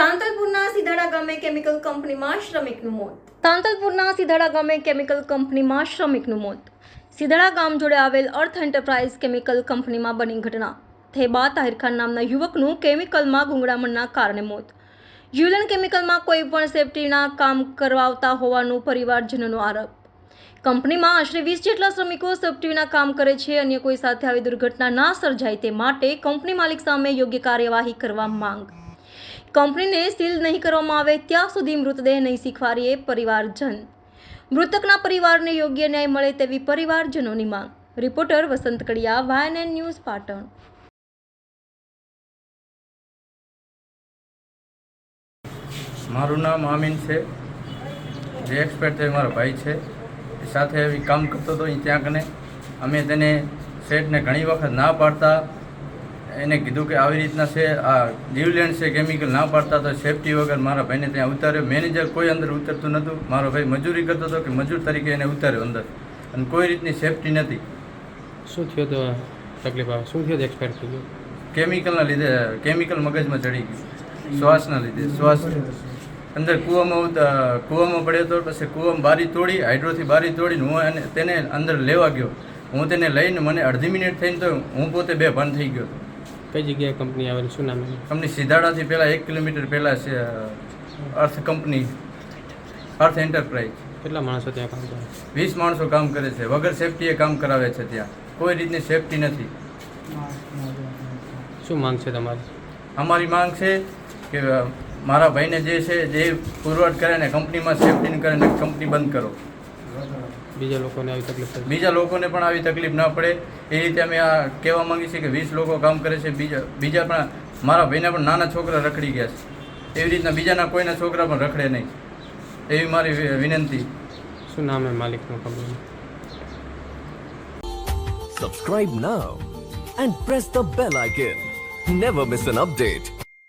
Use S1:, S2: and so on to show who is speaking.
S1: તાંતલપુરના સિધાડા ગામે કેમિકલ કંપનીમાં શ્રમિકનું મોત. તાંતલપુરના સિધાડા ગામે કેમિકલ કંપનીમાં શ્રમિકનું મોત. સિધાડા ગામ જોડે આવેલ અર્થ એન્ટરપ્રાઇઝ કેમિકલ કંપનીમાં બની ઘટના. થેબા તાહિર ખાન નામના યુવકનું કેમિકલમાં ગુંગળામણના કારણે મોત. યુલન કેમિકલમાં કોઈ પણ સેફટીના કામ કરવાતા હોવાનું પરિવારજનોનો આરોપ. કંપનીમાં આશરે 20 જેટલા શ્રમિકો સેફટીના કામ કરે છે. અન્ય કોઈ સાથે આવી દુર્ઘટના ના સર્જાય તે માટે કંપની માલિક સામે યોગ્ય કાર્યવાહી કરવા માંગ. કંપનીને સીલ નહીં કરવામાં આવે ત્યાં સુધી મૃતદેહ નહીં સ્વીકારીએ પરિવારજન. મૃતકના પરિવારને યોગ્ય ન્યાય મળે તેવી પરિવારજનોની માંગ. રિપોર્ટર વસંત કડિયા, YNN ન્યૂઝ, પાટણ.
S2: મારું નામ આમીન છે. જે એક્સપર્ટ છે મારો ભાઈ છે. એ સાથે એવી કામ કરતો હતો ત્યાં કને અમે તેને શેઠને ઘણી વખત ના પાડતા એને કીધું કે આવી રીતના છે, આ જીવલેન્ડ છે કેમિકલ, ના પાડતા તો સેફટી વગર મારા ભાઈને ત્યાં ઉતાર્યો. મેનેજર કોઈ અંદર ઉતરતું નહોતું. મારો ભાઈ મજૂરી કરતો હતો કે મજૂર તરીકે એને ઉતાર્યો અંદર, અને કોઈ રીતની સેફટી નથી.
S3: શું થયું તો તકલીફ આવે? શું થયું? એક્સપાયર થઈ ગયું
S2: કેમિકલના લીધે. કેમિકલ મગજમાં ચડી ગયું શ્વાસના લીધે. શ્વાસ અંદર કૂવામાં પડ્યો હતો. પછી કૂવામાં બારી તોડી, હાઇડ્રોથી બારી તોડીને હું તેને અંદર લેવા ગયો. હું તેને લઈને મને અડધી મિનિટ થઈને તો હું પોતે બેભાન થઈ ગયો.
S3: કઈ જગ્યાએ કંપની આવેલી? શું નામ?
S2: કંપની સિધાડાથી પહેલાં 1 કિલોમીટર પહેલાં છે અર્થ કંપની, અર્થ એન્ટરપ્રાઇઝ.
S3: કેટલા માણસો ત્યાં કામ કરે?
S2: 20 માણસો કામ કરે છે. વગર સેફટીએ કામ કરાવે છે. ત્યાં કોઈ રીતની સેફટી નથી.
S3: શું માંગ છે તમારી?
S2: અમારી માંગ છે કે મારા ભાઈને જે છે જે પુરવઠ કરે ને કંપનીમાં સેફટી કરે ને કંપની બંધ કરો.
S3: બીજા લોકોને આવી તકલીફ પડે?
S2: બીજા લોકોને પણ આવી તકલીફ ના પડે એ રીતે અમે આ કહેવા માંગીએ છીએ કે 20 લોકો કામ કરે છે. બીજા પણ મારા ભાઈના પણ નાના છોકરા રખડી ગયા છે. એવી રીતના બીજાના કોઈના છોકરા પણ રખડે નહીં, એવી મારી વિનંતી.
S3: શું નામ હે માલિકનું company?
S4: Subscribe now and press the bell icon. Never miss an update.